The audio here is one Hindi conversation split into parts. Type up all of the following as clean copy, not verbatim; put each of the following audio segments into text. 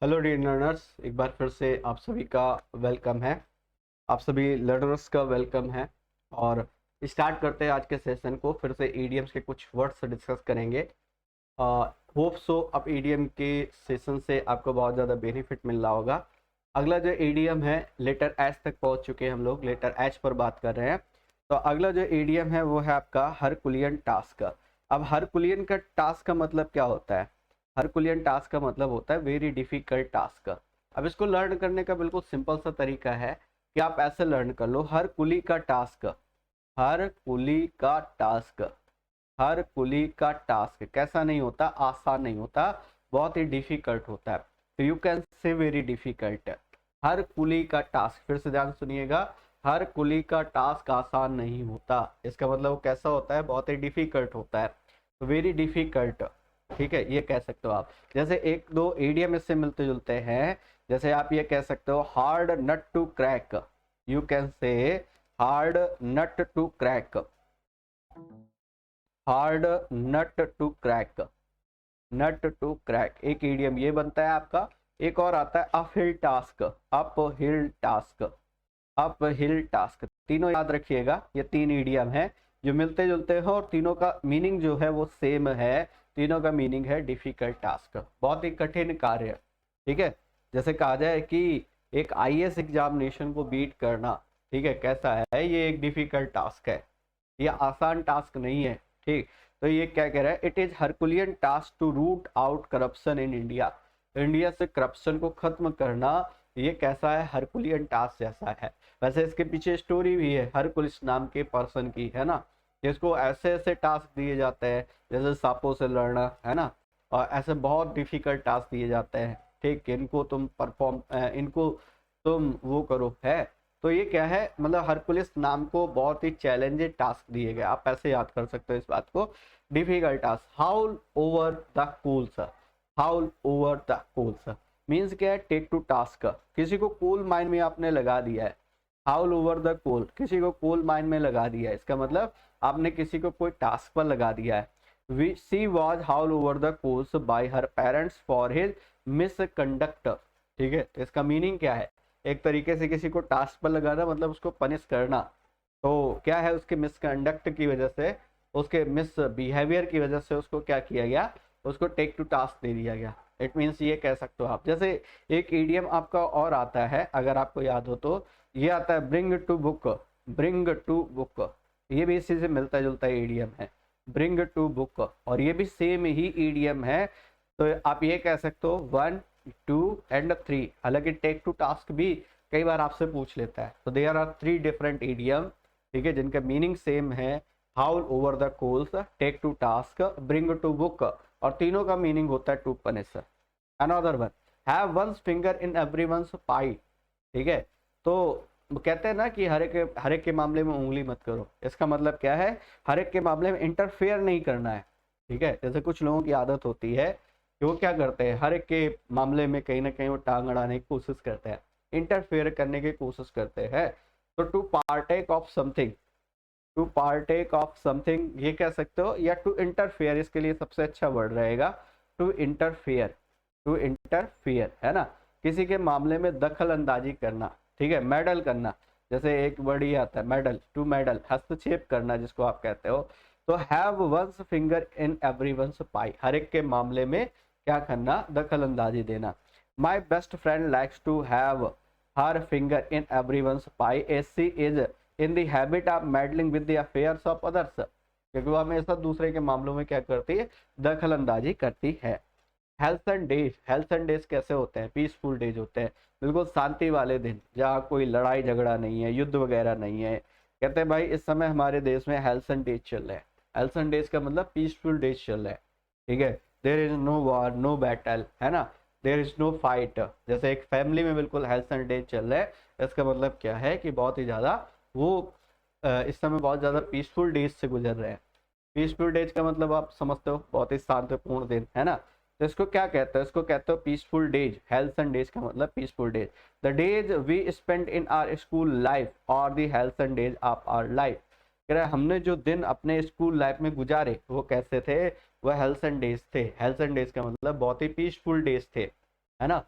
हेलो डियर लर्नर्स, एक बार फिर से आप सभी का वेलकम है। आप सभी लर्नर्स का वेलकम है। और स्टार्ट करते हैं आज के सेशन को। फिर से ईडीएम्स के कुछ वर्ड्स डिस्कस करेंगे। होप सो अब ईडीएम के सेशन से आपको बहुत ज़्यादा बेनिफिट मिल रहा होगा। अगला जो ईडीएम है, लेटर एच तक पहुंच चुके हैं हम लोग, लेटर एच पर बात कर रहे हैं। तो अगला जो ईडीएम है वो है आपका हरकुलियन टास्क। अब हरकुलियन का टास्क का मतलब क्या होता है? हरकुलियन टास्क का मतलब होता है वेरी डिफिकल्ट टास्क। अब इसको लर्न करने का बिल्कुल सिंपल सा तरीका है कि आप ऐसे लर्न कर लो, हर कुली का टास्क। हर कुली का टास्क। हर कुली का टास्क कैसा नहीं होता, आसान नहीं होता, बहुत ही डिफिकल्ट होता है। तो you can say very difficult. Herculean का टास्क, फिर से ध्यान सुनिएगा, हर कुली का टास्क आसान नहीं होता। इसका मतलब वो कैसा होता है, बहुत ही डिफिकल्ट होता है। तो वेरी डिफिकल्ट, ठीक है, ये कह सकते हो आप। जैसे एक दो ईडियम इससे मिलते जुलते हैं। जैसे आप ये कह सकते हो hard nut to crack. You can say hard nut to crack. Hard nut to crack. Nut to crack एक ईडियम ये बनता है आपका। एक और आता है uphill task. Uphill task. Uphill task, तीनों याद रखिएगा, ये तीन ईडियम है जो मिलते जुलते हैं और तीनों का मीनिंग जो है वो सेम है। तीनों का मीनिंग है डिफिकल्ट टास्क, बहुत ही कठिन कार्य। ठीक है, जैसे कहा जाए कि एक आईएएस एग्जामिनेशन को बीट करना, ठीक है, कैसा है, ये एक डिफिकल्ट टास्क है, ये आसान टास्क नहीं है। ठीक, तो ये क्या कह रहा है, it is herculean task to root out corruption in India. India से करप्शन को खत्म करना, ये कैसा है, हरकुलियन टास्क जैसा है। वैसे इसके पीछे स्टोरी भी है हरकुलिस नाम के पर्सन की, है ना। जिसको ऐसे ऐसे टास्क दिए जाते हैं, जैसे सांपों से लड़ना, है ना, और ऐसे बहुत डिफिकल्ट टास्क दिए जाते हैं। ठीक, इनको तुम परफॉर्म, इनको तुम वो करो, है। तो ये क्या है, मतलब हरकुलिस नाम को बहुत ही चैलेंजिंग टास्क दिए गए, आप ऐसे याद कर सकते हो इस बात को। Difficult task, haul over the coals. Haul over the coals means क्या है, टेक टू टास्क, किसी को कोल माइन में आपने लगा दिया है। हाउल ओवर द कोल, किसी को कोल माइन में लगा दिया है, इसका मतलब आपने किसी को कोई टास्क पर लगा दिया है। She was haul over the coals by her parents for his misconduct. ठीक है, तो इसका मीनिंग क्या है, एक तरीके से किसी को टास्क पर लगाना मतलब उसको पनिश करना। तो क्या है, उसके मिसकंडक्ट की वजह से, उसके मिस बिहेवियर की वजह से उसको क्या किया गया, उसको टेक टू टास्क दे दिया गया। इट मीन्स ये कह सकते हो आप। जैसे एक ईडियम आपका और आता है, अगर आपको याद हो तो, ये आता है bring to book. Bring to book, ये भी इसी से मिलता जुलता ईडियम है, ब्रिंग टू बुक, और ये भी सेम ही ईडियम है। तो आप ये कह सकते हो 1 2 एंड 3। हालांकि टेक टू टास्क भी कई बार आपसे पूछ लेता है। तो देयर आर 3 डिफरेंट ईडियम, ठीक है, जिनका मीनिंग सेम है। Haul over the coals, take to task, bring to book, और तीनों का मीनिंग होता है to punish. Another one, have one's finger in everyone's pie. ठीक है, तो कहते हैं ना कि हर एक के मामले में उंगली मत करो। इसका मतलब क्या है, हर एक के मामले में इंटरफेयर नहीं करना है। ठीक है, जैसे कुछ लोगों की आदत होती है कि वो क्या करते हैं, हर एक के मामले में कहीं ना कहीं वो टांग अड़ाने की कोशिश करते हैं, इंटरफेयर करने की कोशिश करते हैं। तो to partake of something, to partake of something ये कह सकते हो, या टू इंटरफेयर इसके लिए सबसे अच्छा वर्ड रहेगा, टू इंटरफेयर। टू इंटरफेयर, है ना, किसी के मामले में दखल अंदाजी करना। ठीक है, मेडल करना, जैसे एक वर्ड ये आता है मेडल, टू मेडल, हस्तक्षेप करना जिसको आप कहते हो। तो have one's finger in everyone's pie, हर एक के मामले में क्या करना, दखल अंदाजी देना। My best friend likes to have her finger in everyone's pie as she is in the habit of meddling with the affairs of others, क्योंकि वो हमेशा दूसरे के मामलों में क्या करती है, दखल अंदाजी करती है। Health and days, halcyon days कैसे होते हैं, पीसफुल डेज होते हैं, बिल्कुल शांति वाले दिन, जहाँ कोई लड़ाई झगड़ा नहीं है, युद्ध वगैरह नहीं है। कहते हैं भाई इस समय हमारे देश में हेल्थ एंड डेज चल रहे हैं। हेल्थ एंड डेज का मतलब पीसफुल डेज चल रहे हैं। ठीक है, there is no war, no battle, है ना, देयर इज नो फाइट। जैसे एक फैमिली में बिल्कुल हेल्थ एंड डेज चल रहे हैं, इसका मतलब क्या है कि बहुत ही ज़्यादा वो इस समय बहुत ज़्यादा पीसफुल डेज से गुजर रहे हैं। पीसफुल डेज का मतलब आप समझते हो, बहुत ही शांतिपूर्ण दिन, है ना। तो इसको क्या कहते हैं, इसको कहते हो peaceful days. Halcyon days का मतलब peaceful days, the days we spend in our school life और the halcyon days of our life. कह रहा है हमने जो दिन अपने स्कूल लाइफ में गुजारे वो कैसे थे, वो हेल्थ एंड डेज थे। हेल्थ एंड डेज का मतलब बहुत ही पीसफुल डेज थे, है ना।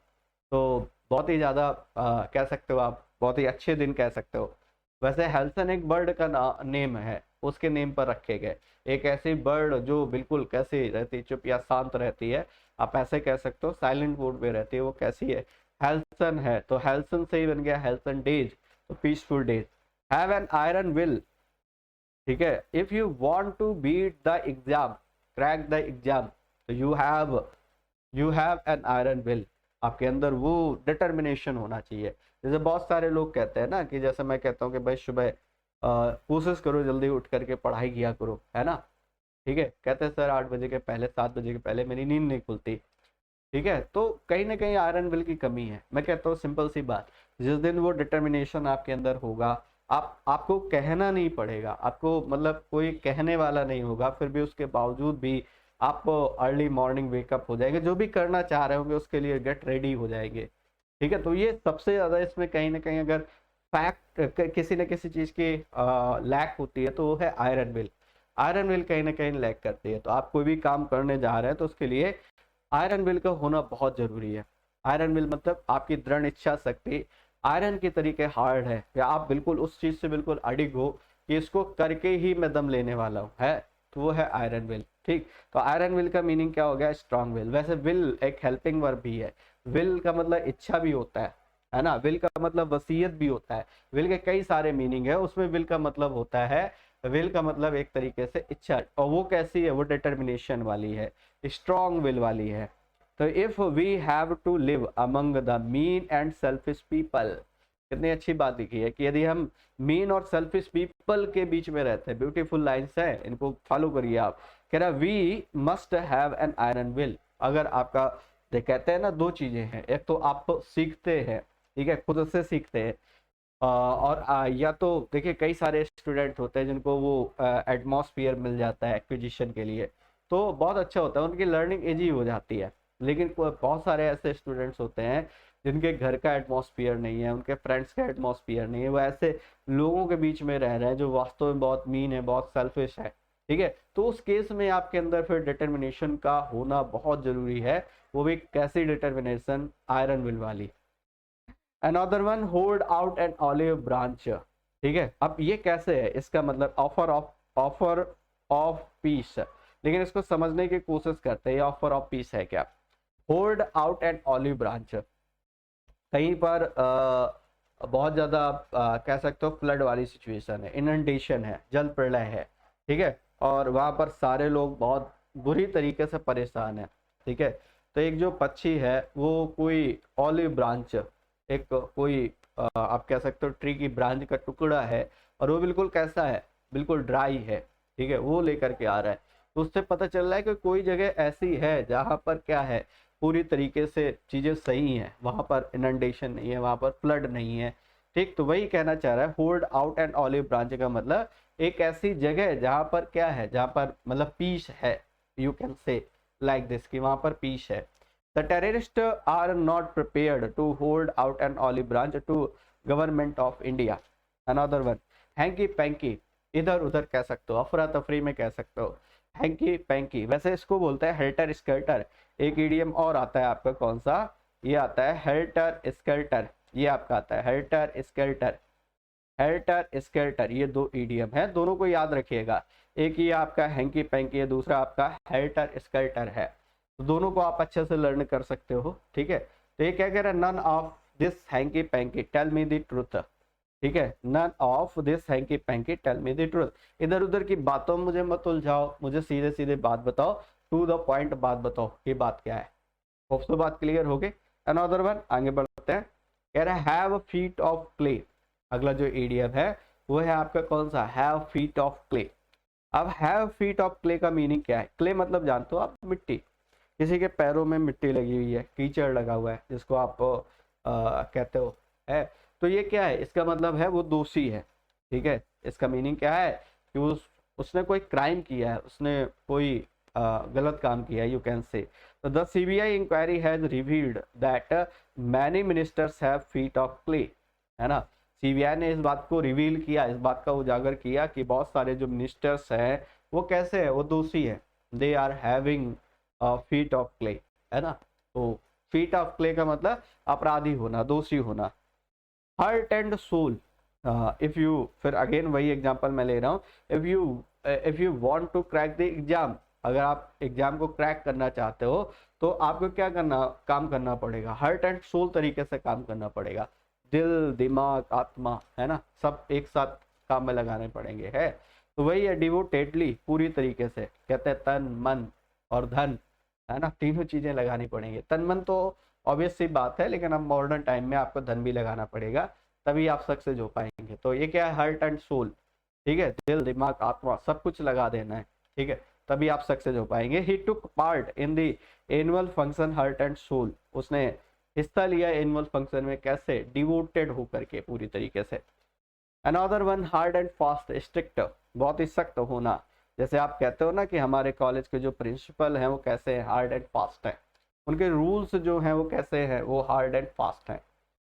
तो बहुत ही ज़्यादा कह सकते हो आप, बहुत ही अच्छे दिन कह सकते हो। वैसे हेल्सन एक बर्ड का नेम है, उसके नेम पर रखे गए। एक ऐसी बर्ड जो बिल्कुल कैसी रहती, चुप या शांत रहती है, आप ऐसे कह सकते हो, साइलेंट मोड में रहती है, वो कैसी है, हेल्सन है। तो हेल्सन से ही बन गया हेल्सन डेज, तो peaceful days. Have an iron will, ठीक है, if you want to beat the exam, crack the exam, तो you have an iron will. आपके अंदर वो डिटर्मिनेशन होना चाहिए। जैसे बहुत सारे लोग कहते हैं ना, कि जैसे मैं कहता हूँ कि भाई सुबह कोशिश करो जल्दी उठ करके पढ़ाई किया करो, है ना, ठीक है, कहते हैं सर 8 बजे के पहले, 7 बजे के पहले मेरी नींद नहीं खुलती, ठीक है, तो कहीं ना कहीं आयरन विल की कमी है। मैं कहता हूँ सिंपल सी बात, जिस दिन वो डिटर्मिनेशन आपके अंदर होगा, आपको कहना नहीं पड़ेगा, आपको मतलब कोई कहने वाला नहीं होगा, फिर भी उसके बावजूद भी आप अर्ली मॉर्निंग वेकअप हो जाएंगे, जो भी करना चाह रहे होंगे उसके लिए गेट रेडी हो जाएंगे, ठीक है। तो ये सबसे ज्यादा इसमें कहीं ना कहीं अगर फैक्ट किसी न किसी चीज की लैक होती है तो वो है आयरन विल। आयरन विल कहीं ना कहीं लैक करती है। तो आप कोई भी काम करने जा रहे हैं तो उसके लिए आयरन विल का होना बहुत जरूरी है। आयरन विल मतलब आपकी दृढ़ इच्छा शक्ति, आयरन के तरीके हार्ड है, या आप बिल्कुल उस चीज से बिल्कुल अडिग हो कि इसको करके ही मैं दम लेने वाला हूँ, है, तो वो है आयरन विल, ठीक। तो आयरन विल का मीनिंग क्या हो गया, स्ट्रांग विल। वैसे विल एक हेल्पिंग वर्ब भी है, विल का मतलब इच्छा भी होता है ना, विल का मतलब वसीयत भी होता है। विल के कई सारे मीनिंग है, उसमें विल का मतलब होता है, विल का मतलब एक तरीके से इच्छा, और वो कैसी है, वो डिटर्मिनेशन वाली है, स्ट्रॉन्ग विल वाली है। तो if we have to live among the mean and selfish people, कितनी अच्छी बात लिखी है कि यदि हम मीन और सेल्फिश पीपल के बीच में रहते हैं, ब्यूटीफुल लाइन्स है, इनको फॉलो करिए आप। कह रहा we must have an iron will. अगर आपका, कहते हैं ना, दो चीजें हैं, एक तो आप सीखते हैं, ठीक है, खुद से सीखते हैं, और या तो देखिए कई सारे स्टूडेंट होते हैं जिनको वो एटमॉस्फेयर मिल जाता है एक्विजिशन के लिए, तो बहुत अच्छा होता है, उनकी लर्निंग इजी हो जाती है। लेकिन बहुत सारे ऐसे स्टूडेंट्स होते हैं जिनके घर का एटमॉस्फेयर नहीं है, उनके फ्रेंड्स का एटमॉस्फेयर नहीं है, वो ऐसे लोगों के बीच में रह रहे हैं जो वास्तव में बहुत मीन है, बहुत सेल्फिश है, ठीक है। तो उस केस में आपके अंदर फिर डिटर्मिनेशन का होना बहुत जरूरी है। वो भी कैसी डिटर्मिनेशन, आयरन विल वाली। Another one, hold out an olive branch, ठीक है। अब ये कैसे है, इसका मतलब ऑफर ऑफ पीस, लेकिन इसको समझने की कोशिश करते हैं, ऑफर ऑफ पीस है क्या। Hold out an olive branch, कहीं पर बहुत ज्यादा कह सकते हो फ्लड वाली सिचुएशन है, इनंडेशन है, जल प्रलय है, ठीक है, और वहां पर सारे लोग बहुत बुरी तरीके से परेशान है, ठीक है। तो एक जो पक्षी है वो कोई ऑलिव ब्रांच, एक कोई आप कह सकते हो ट्री की ब्रांच का टुकड़ा है, और वो बिल्कुल कैसा है, बिल्कुल ड्राई है, ठीक है, वो लेकर के आ रहा है। तो उससे पता चल रहा है कि कोई जगह ऐसी है जहां पर क्या है, पूरी तरीके से चीजें सही हैं, वहां पर इनंडेशन नहीं है, वहां पर फ्लड नहीं है, ठीक। तो वही कहना चाह रहा है, hold out and olive branch का मतलब एक ऐसी जगह जहां पर क्या है, जहां पर मतलब पीस है, you can say like this, कि वहां पर पीस है। The terrorist are not prepared to hold out an olive branch to government of India. Another one, hanky panky, इधर उधर कह सकते हो, अफरा तफरी में कह सकते हो, हैंकी पैंकी। वैसे इसको बोलते हैं हेल्टर स्केल्टर। एक ईडियम और आता है आपका, कौन सा, ये आता है हेल्टर स्केल्टर, ये आपका आता है हेल्टर स्केल्टर, हेल्टर स्केल्टर, ये दो ईडियम है, दोनों को याद रखिएगा। एक ये आपका हैंकी पैंकी है, दूसरा आपका हेल्टर स्केल्टर है, तो दोनों को आप अच्छे से लर्न कर सकते हो, ठीक है। तो ये क्या कह रहा है, none of this hanky panky tell me the truth, ठीक है, none of this hanky panky tell me the truth. इधर उधर की बातों में मुझे मत उलझाओ, मुझे सीधे सीधे बात बताओ, टू द पॉइंट बात बताओ, ये बात क्या है। होप सो बात क्लियर हो गई। अनदर वन, आगे बढ़ते हैं। कह रहा है हैव फीट ऑफ क्ले। अगला जो इडियम है वो है आपका कौन सा, हैव फीट ऑफ क्ले। अब हैव फीट ऑफ क्ले का मीनिंग क्या है, क्ले मतलब जानते हो आप, मिट्टी। किसी के पैरों में मिट्टी लगी हुई है, कीचड़ लगा हुआ है, जिसको आप कहते हो, है। तो ये क्या है, इसका मतलब है वो दोषी है, ठीक है। इसका मीनिंग क्या है कि उसने कोई क्राइम किया है, उसने कोई गलत काम किया है, यू कैन से। तो the CBI inquiry has revealed that many ministers have feet of clay, है ना। सीबीआई ने इस बात को रिवील किया, इस बात का उजागर किया कि बहुत सारे जो मिनिस्टर्स हैं वो कैसे है, वो दोषी है, they are having feet of clay, है ना। तो फीट ऑफ क्ले का मतलब अपराधी होना, दोषी होना। Heart and soul, if you, फिर अगेन वही एग्जांपल मैं ले रहा हूँ, if you want to crack the exam, अगर आप एग्जाम को क्रैक करना चाहते हो तो आपको क्या करना, काम करना पड़ेगा, हार्ट एंड सोल तरीके से काम करना पड़ेगा, दिल दिमाग आत्मा, है ना, सब एक साथ काम में लगाने पड़ेंगे, है। तो वही है, डिवोटेडली, पूरी तरीके से, कहते हैं तन मन और धन, है ना, तीनों चीजें लगानी पड़ेंगी। तन मन तो ऑब्वियस सी बात है, लेकिन अब मॉडर्न टाइम में आपको धन भी लगाना पड़ेगा, तभी आप सक्सेस हो पाएंगे। तो ये क्या है, हार्ट एंड सोल, ठीक है, दिल दिमाग आत्मा सब कुछ लगा देना है, ठीक है, तभी आप सक्सेस हो पाएंगे। He took part in the annual function heart and soul, उसने हिस्सा लिया एनुअल फंक्शन में, कैसे, डिवोटेड होकर के पूरी तरीके से। Another one, hard and fast, strict, बहुत ही सख्त होना। जैसे आप कहते हो ना कि हमारे कॉलेज के जो प्रिंसिपल हैं वो कैसे हैं, हार्ड एंड फास्ट हैं, उनके रूल्स जो हैं वो कैसे हैं, वो हार्ड एंड फास्ट हैं।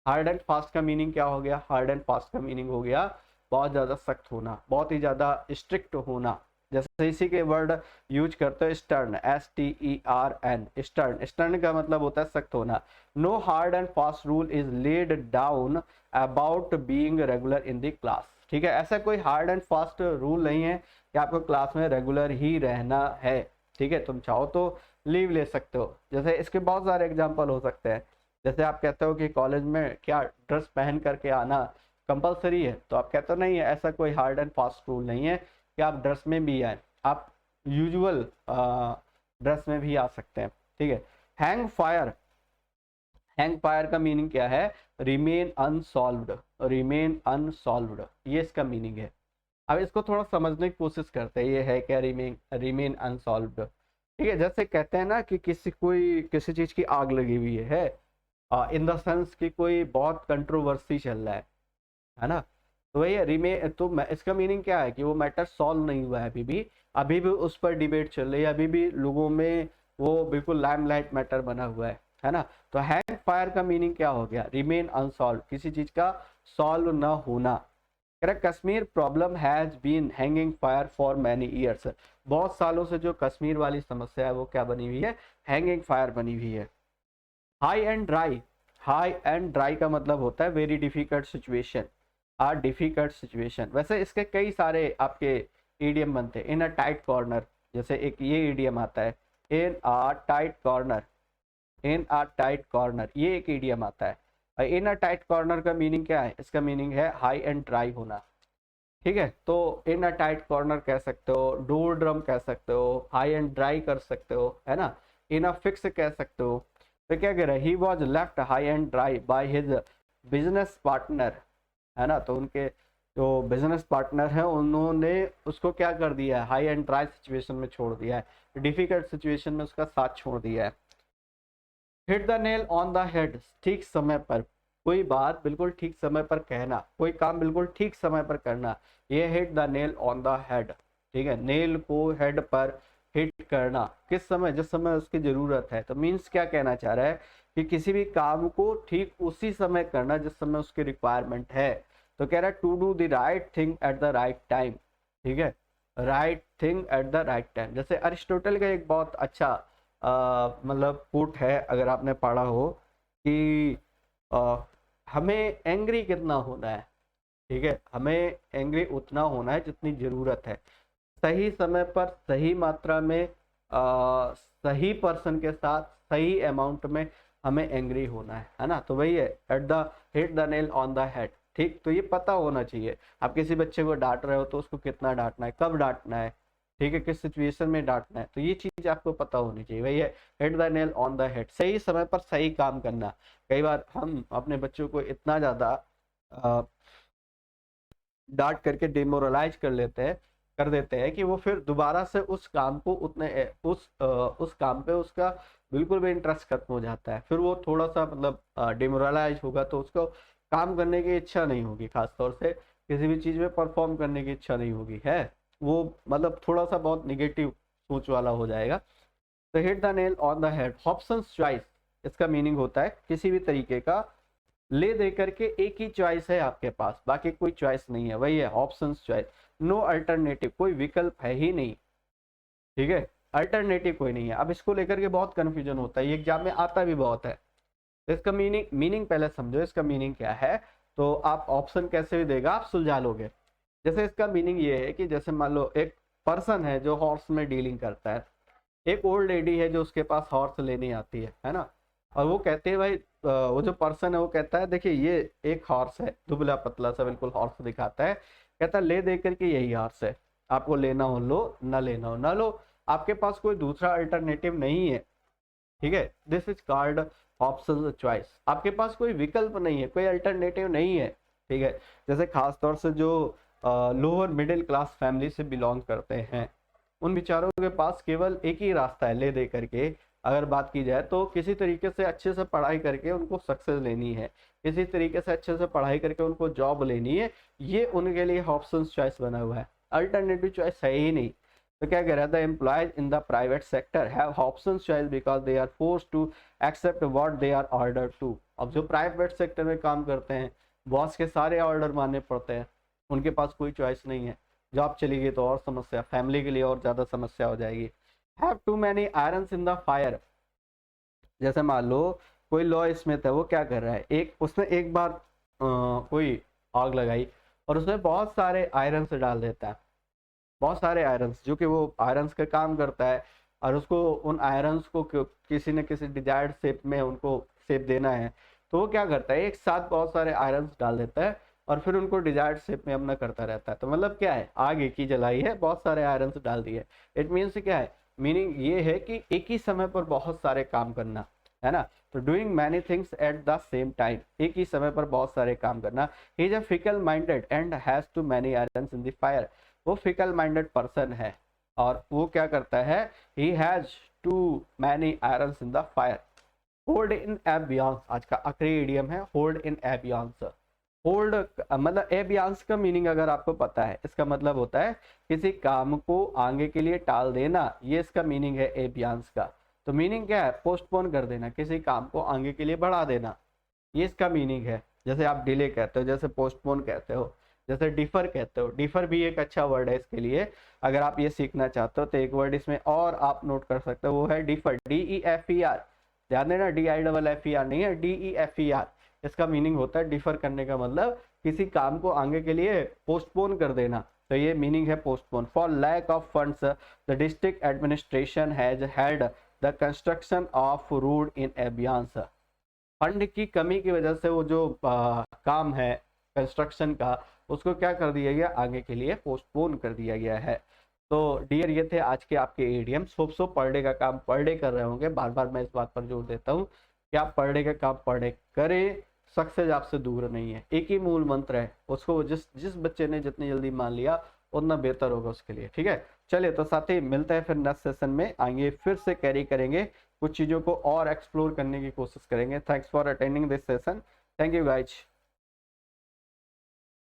हार्ड एंड फास्ट का मीनिंग क्या हो गया, हार्ड एंड फास्ट का मीनिंग हो गया बहुत ज़्यादा सख्त होना, बहुत ही ज़्यादा स्ट्रिक्ट होना। जैसे इसी के वर्ड यूज करते हो, स्टर्न, STERN, स्टर्न, स्टर्न का मतलब होता है सख्त होना। No hard and fast rule is laid down about being regular in the class, ठीक है, ऐसा कोई हार्ड एंड फास्ट रूल नहीं है कि आपको क्लास में रेगुलर ही रहना है, ठीक है, तुम चाहो तो लीव ले सकते हो। जैसे इसके बहुत सारे एग्जांपल हो सकते हैं, जैसे आप कहते हो कि कॉलेज में क्या ड्रेस पहन करके आना कंपलसरी है, तो आप कहते हो नहीं है, ऐसा कोई हार्ड एंड फास्ट रूल नहीं है कि आप ड्रेस में भी आए, आप यूजुअल ड्रेस में भी आ सकते हैं, ठीक है। हैंग फायर, हैंग फायर का मीनिंग क्या है, रिमेन अनसॉल्व्ड, रिमेन अनसॉल्व्ड, ये इसका मीनिंग है। अब इसको थोड़ा समझने की कोशिश करते हैं, ये है क्या, रिमेन, रिमेन अनसॉल्व्ड, ठीक है। जैसे कहते हैं ना कि किसी चीज की आग लगी हुई है, इन द सेंस कि कोई बहुत कंट्रोवर्सी चल रहा है ना, तो वही रिमेन, तो इसका मीनिंग क्या है कि वो मैटर सॉल्व नहीं हुआ है, अभी भी उस पर डिबेट चल रही है, अभी भी लोगों में वो बिल्कुल लाइमलाइट मैटर बना हुआ है ना। तो हैंग फायर का मीनिंग क्या हो गया, रिमेन अनसॉल्व, किसी चीज का सॉल्व ना होना। Correct, Kashmir problem has been hanging fire for many years, बहुत सालों से जो कश्मीर वाली समस्या है वो क्या बनी हुई है, हैंगिंग फायर बनी हुई है। High and dry, high and dry का मतलब होता है very difficult situation, or difficult situation. वैसे इसके कई सारे आपके ईडियम बनते हैं, इन अ टाइट कॉर्नर, जैसे एक ये ईडियम आता है, in a tight corner, in a tight corner, ये एक ईडियम आता है। इन अ टाइट कॉर्नर का मीनिंग क्या है, इसका मीनिंग है हाई एंड ड्राई होना, ठीक है। तो इन अ टाइट कॉर्नर कह सकते हो, डोर ड्रम कह सकते हो, हाई एंड ड्राई कर सकते हो, है ना, इन अ फिक्स कह सकते हो। तो क्या कह रहा है, he was left high and dry by his business partner, है ना, तो उनके जो बिजनेस पार्टनर है उन्होंने उसको क्या कर दिया है, हाई एंड ड्राई सिचुएशन में छोड़ दिया है, डिफिकल्ट सिचुएशन में उसका साथ छोड़ दिया है। Hit the nail on the head, ठीक समय पर, कोई बात बिल्कुल ठीक समय पर कहना, कोई काम बिल्कुल ठीक समय पर करना, ये hit the nail on the head, ठीक है, नेल को हेड पर हिट करना, किस समय, जिस समय उसकी जरूरत है। तो मीन्स क्या कहना चाह रहा है कि किसी भी काम को ठीक उसी समय करना जिस समय उसकी रिक्वायरमेंट है। तो कह रहा है to do the right thing at the right time, ठीक है, right thing at the right time. जैसे अरिस्टोटल का एक बहुत अच्छा मतलब कोट है, अगर आपने पढ़ा हो कि आ, हमें एंग्री कितना होना है, ठीक है, हमें एंग्री उतना होना है जितनी जरूरत है, सही समय पर सही मात्रा में सही पर्सन के साथ सही अमाउंट में हमें एंग्री होना है ना। तो वही है, at the hit the nail on the head, ठीक। तो ये पता होना चाहिए, आप किसी बच्चे को डांट रहे हो तो उसको कितना डांटना है, कब डांटना है, ठीक है, किस सिचुएशन में डांटना है, तो ये चीज आपको पता होनी चाहिए। वही है, hit the nail on the head, सही समय पर सही काम करना। कई बार हम अपने बच्चों को इतना ज्यादा डांट करके डिमोरलाइज कर देते हैं कि वो फिर दोबारा से उस काम को उस काम पे उसका बिल्कुल भी इंटरेस्ट खत्म हो जाता है, फिर वो थोड़ा सा मतलब डिमोरलाइज होगा तो उसको काम करने की इच्छा नहीं होगी, खासतौर से किसी भी चीज में परफॉर्म करने की इच्छा नहीं होगी, है वो मतलब थोड़ा सा बहुत निगेटिव सोच वाला हो जाएगा। तो hit the nail on the head, Hobson's choice, इसका मीनिंग होता है किसी भी तरीके का ले दे करके एक ही चॉइस है आपके पास, बाकी कोई चॉइस नहीं है, वही है ऑप्शंस चॉइस, नो अल्टरनेटिव, कोई विकल्प है ही नहीं, ठीक है। अल्टरनेटिव कोई नहीं है। अब इसको लेकर के बहुत कंफ्यूजन होता है, ये एग्जाम में आता भी बहुत है। तो इसका मीनिंग पहले समझो, इसका मीनिंग क्या है, तो आप ऑप्शन कैसे भी देगा आप सुलझा लोगे। जैसे इसका मीनिंग ये है कि जैसे मान लो एक पर्सन है जो हॉर्स में डीलिंग करता है, एक ओल्ड लेडी है जो उसके पास हॉर्स लेने आती है ना, और वो कहते हैं भाई वो जो पर्सन है वो कहता है देखिए ये एक हॉर्स है, दुबला पतला सा बिल्कुल हॉर्स दिखाता है, कहता है ले दे करके यही हॉर्स है, आपको लेना हो लो, ना लेना हो ना लो, आपके पास कोई दूसरा अल्टरनेटिव नहीं है, ठीक है। This is called option choice, आपके पास कोई विकल्प नहीं है, कोई अल्टरनेटिव नहीं है, ठीक है। जैसे खासतौर से जो लोअर मिडिल क्लास फैमिली से बिलोंग करते हैं, उन बेचारों के पास केवल एक ही रास्ता है ले दे करके, अगर बात की जाए तो किसी तरीके से अच्छे से पढ़ाई करके उनको सक्सेस लेनी है, किसी तरीके से अच्छे से पढ़ाई करके उनको जॉब लेनी है, ये उनके लिए ऑप्शन चॉइस बना हुआ है, अल्टरनेटिव चॉइस है ही नहीं। तो क्या कह रहा है, the employees in the private sector have option choice because they are force to accept what they are order to. अब जो प्राइवेट सेक्टर में काम करते हैं, बॉस के सारे ऑर्डर मानने पड़ते हैं, उनके पास कोई चॉइस नहीं है, जॉब चली गई तो और समस्या, फैमिली के लिए और ज्यादा समस्या हो जाएगी। Have too many irons in the fire, जैसे मान लो कोई लॉ स्मिथ है, वो क्या कर रहा है, उसने एक बार कोई आग लगाई और उसमें बहुत सारे आयरन्स डाल देता है, बहुत सारे आयरन्स, जो कि वो आयरन्स का काम करता है, और उसको उन आयरन्स को किसी न किसी डिजायर्ड शेप में उनको शेप देना है, तो वो क्या करता है एक साथ बहुत सारे आयरन्स डाल देता है और फिर उनको डिजायर्ड शेप में अपना करता रहता है। तो मतलब क्या है, आग एक ही जलाई है, बहुत सारे आयरन्स डाल दिए, इट मीन्स क्या है, मीनिंग ये है कि एक ही समय पर बहुत सारे काम करना, है ना। तो doing many things at the same time, एक ही समय पर बहुत सारे काम करना। He is a fickle minded and has too many irons in the fire, वो फिकल माइंडेड पर्सन है और वो क्या करता है, he has too many irons in the fire. Hold in abeyance, आज का आखिरी इडियम है होल्ड इन एबियंस। होल्ड मतलब एबियंस का मीनिंग अगर आपको पता है, इसका मतलब होता है किसी काम को आगे के लिए टाल देना, ये इसका मीनिंग है एबियंस का। तो मीनिंग क्या है, पोस्टपोन कर देना, किसी काम को आगे के लिए बढ़ा देना, ये इसका मीनिंग है। जैसे आप डिले कहते हो, जैसे पोस्टपोन कहते हो, जैसे डिफर कहते हो, डिफर भी एक अच्छा वर्ड है इसके लिए। अगर आप ये सीखना चाहते हो तो एक वर्ड इसमें और आप नोट कर सकते हो, वो है डिफर, DEFER, ध्यान देना DIFFER नहीं है, DEFER। इसका मीनिंग होता है डिफर करने का मतलब किसी काम को आगे के लिए पोस्टपोन कर देना, तो ये मीनिंग है postpone. For lack of funds the district administration has held the construction of road in abeyance. Fund की कमी की वजह से वो जो काम है कंस्ट्रक्शन का, उसको क्या कर दिया गया, आगे के लिए पोस्टपोन कर दिया गया है। तो डियर ये थे आज के आपके एडीएम्स। होप सो पर डे का काम पर डे कर रहे होंगे, बार बार मैं इस बात पर जोर देता हूँ कि आप पर डे का काम पर डे करें, सक्सेस आपसे दूर नहीं है, एक ही मूल मंत्र है, उसको जिस बच्चे ने जितनी जल्दी मान लिया उतना बेहतर होगा उसके लिए, ठीक है। चलिए तो साथी मिलते हैं फिर नेक्स्ट सेशन में, आएंगे फिर से कैरी करेंगे, कुछ चीज़ों को और एक्सप्लोर करने की कोशिश करेंगे। Thanks for attending this session, thank you guys.